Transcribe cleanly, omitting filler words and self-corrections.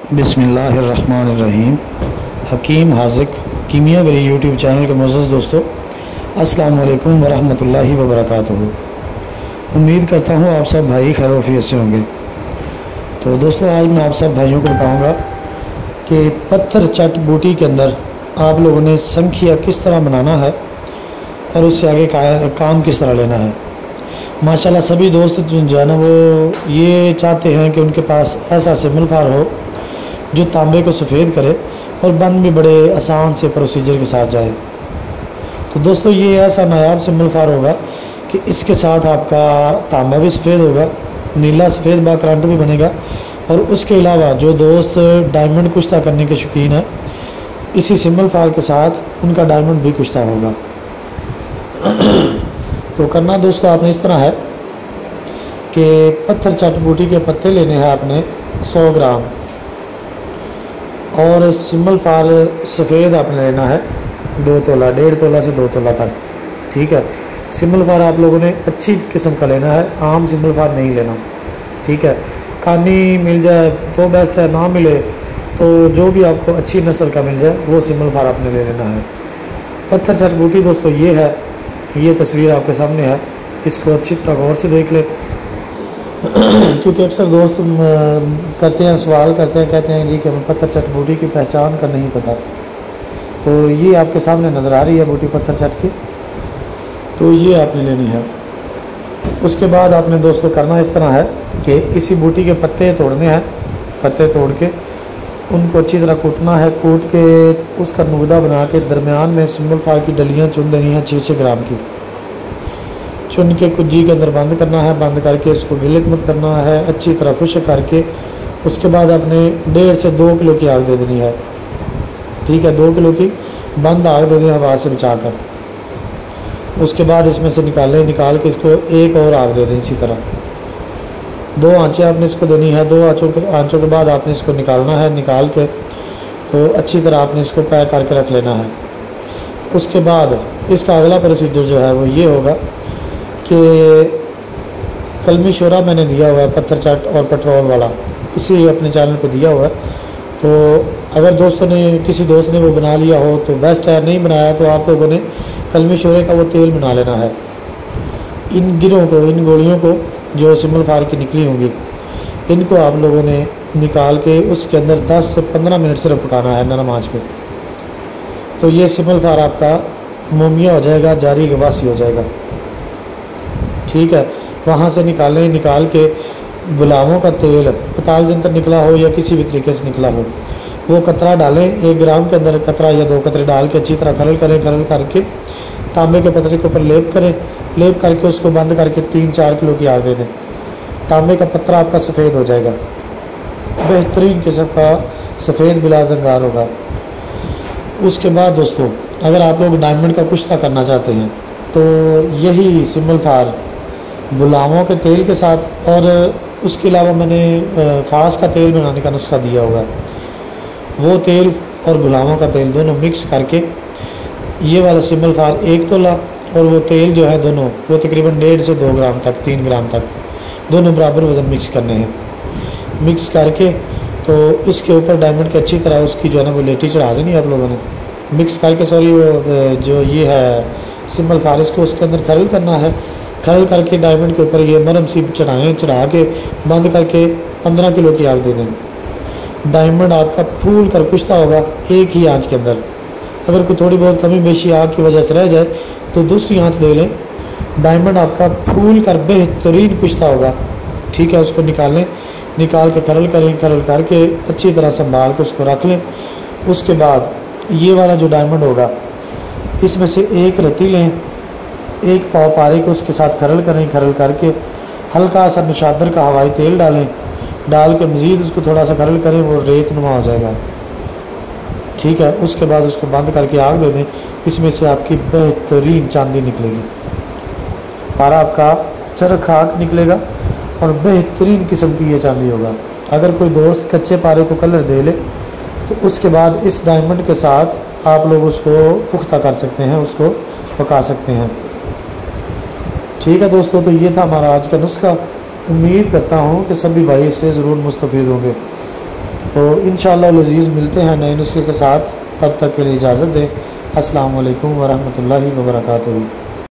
बिस्मिल्लाहिर्रहमानिर्रहीम। हकीम हाज़िक कीमिया गरी YouTube channel के मुअज़्ज़ज़ दोस्तों, अस्सलामु अलैकुम वरहमतुल्लाहि वबरकातुहू। उम्मीद करता हूँ आप सब भाई खैर वफ़ियत से होंगे। तो दोस्तों, आज मैं आप सब भाइयों को बताऊँगा कि पत्थर चट बूटी के अंदर आप लोगों ने संख्या किस तरह बनाना है और उससे आगे काम किस तरह लेना है। माशाल्लाह सभी दोस्त जो है ना वो ये चाहते हैं कि उनके पास ऐसा सिंबल फार हो जो तांबे को सफ़ेद करे और बन भी बड़े आसान से प्रोसीजर के साथ जाए। तो दोस्तों, ये ऐसा नायाब सिंबल फार होगा कि इसके साथ आपका तांबा भी सफ़ेद होगा, नीला सफ़ेद बा करंट भी बनेगा। और उसके अलावा जो दोस्त डायमंड कुश्ता करने के शौकीन है, इसी सिंबल फार के साथ उनका डायमंड भी कुश्ता होगा। तो करना दोस्तों आपने इस तरह है कि पत्थर चट बूटी के पत्ते लेने हैं आपने 100 ग्राम, और सिंबल फार सफ़ेद आपने लेना है 2 तोला, 1.5 तोला से 2 तोला तक। ठीक है, सिंबल फार आप लोगों ने अच्छी किस्म का लेना है, आम सिंबल फार नहीं लेना। ठीक है, कानी मिल जाए तो बेस्ट है, ना मिले तो जो भी आपको अच्छी नस्ल का मिल जाए वो सिंबल फार आपने ले लेना है। पत्थर चट बूटी दोस्तों ये है, ये तस्वीर आपके सामने है, इसको अच्छी तरह गौर से देख ले। क्योंकि अक्सर दोस्त करते हैं, सवाल करते हैं, कहते हैं जी कि हमें पत्थर चट बूटी की पहचान का नहीं पता। तो ये आपके सामने नज़र आ रही है बूटी पत्थर चट की, तो ये आपने लेनी है। उसके बाद आपने दोस्तों करना इस तरह है कि इसी बूटी के पत्ते तोड़ने हैं, पत्ते तोड़ के उनको अच्छी तरह कूटना है, कूट के उसका नुगदा बना के दरमियान में सिंबल फार की डलियाँ चुन देनी है 6-6 ग्राम की। चुन के कुज्जी के अंदर बंद करना है, बंद करके उसको गिलित मत करना है, अच्छी तरह खुश्क करके उसके बाद आपने 1.5 से 2 किलो की आग दे देनी है। ठीक है, 2 किलो की बंद आग दे दें हवा से बचाकर। उसके बाद इसमें से निकाल के इसको एक और आग दे दें इसी तरह। 2 आंचें आपने इसको देनी है। 2 आंचों के बाद आपने इसको निकालना है, निकाल के तो अच्छी तरह आपने इसको पैक करके रख लेना है। उसके बाद इसका अगला प्रोसीजर जो है वो ये होगा कि कलमी शोरा मैंने दिया हुआ है पत्थर चट और पेट्रोल वाला, इसी अपने चैनल पे दिया हुआ है। तो अगर दोस्तों ने किसी दोस्त ने वो बना लिया हो तो बेस्ट है, नहीं बनाया तो आप लोगों ने कलमी शोरे का वो तेल बना लेना है। इन गिरों को, इन गोलियों को जो सिंबल फार की निकली होंगी, इनको आप लोगों ने निकाल के उसके अंदर 10 से 15 मिनट सिर्फ पकाना है नरम आंच पे। तो ये सिंबल फार आपका मोमिया हो जाएगा, जारी गवासी हो जाएगा। ठीक है, वहाँ से निकाल के गुलाबों का तेल पताल जंतर निकला हो या किसी भी तरीके से निकला हो, वो कतरा डालें। 1 ग्राम के अंदर कतरा या 2 कतरे डाल के अच्छी तरह खरल करके तांबे के पतरे के ऊपर लेप करें। लेप करके उसको बंद करके 3-4 किलो की आग दे दें। तांबे का पत्रा आपका सफ़ेद हो जाएगा, बेहतरीन किस्म का सफ़ेद बिला जंगार होगा। उसके बाद दोस्तों, अगर आप लोग डायमंड का कुश्ता करना चाहते हैं तो यही सिंबल फार गुलामों के तेल के साथ, और उसके अलावा मैंने फास का तेल बनाने का नुस्खा दिया हुआ है, वो तेल और गुलामों का तेल दोनों मिक्स करके ये वाला सिंबल फार 1 तोला और वो तेल जो है दोनों वो तकरीबन 1.5 से 2 ग्राम तक, 3 ग्राम तक दोनों बराबर वज़न मिक्स करने हैं। मिक्स करके तो इसके ऊपर डायमंड की अच्छी तरह उसकी जो है ना वो लेटी चढ़ा देनी है आप लोगों ने। मिक्स करके जो ये है सिंबल फार, इसको उसके अंदर खरल करना है। खरल करके डायमंड के ऊपर ये नरम सी चढ़ा के बंद करके 15 किलो की आग दे दें। डायमंड आपका फूल कर कुश्ता होगा एक ही आंच के अंदर। अगर कोई थोड़ी बहुत कमी बेशी आग की वजह से रह जाए तो दूसरी आंच दे लें। डायमंड आपका फूल कर बेहतरीन कुश्ता होगा। ठीक है, उसको निकाल के खरल करके अच्छी तरह संभाल के उसको रख लें। उसके बाद ये वाला जो डायमंड होगा, इसमें से एक रत्ती लें, 1 पाव पारे को उसके साथ खरल करके हल्का सा निशादर का हवाई तेल डाल के मज़ीद उसको थोड़ा सा खरल करें, वो रेत नुमा हो जाएगा। ठीक है, उसके बाद उसको बंद करके आग दे दें। इसमें से आपकी बेहतरीन चांदी निकलेगी, पारा आपका चरखाक निकलेगा और बेहतरीन किस्म की ये चांदी होगा। अगर कोई दोस्त कच्चे पारे को कलर दे ले तो उसके बाद इस डायमंड के साथ आप लोग उसको पुख्ता कर सकते हैं, उसको पका सकते हैं। ठीक है दोस्तों, तो ये था हमारा आज का नुस्खा। उम्मीद करता हूँ कि सभी भाई इससे ज़रूर मुस्तफ़ीद होंगे। तो इंशाअल्लाह लज़ीज़ मिलते हैं नए नुस्खे के साथ, तब तक के लिए इजाज़त दें। अस्सलामु अलैकुम वरहमतुल्लाहि वबरकातुहू।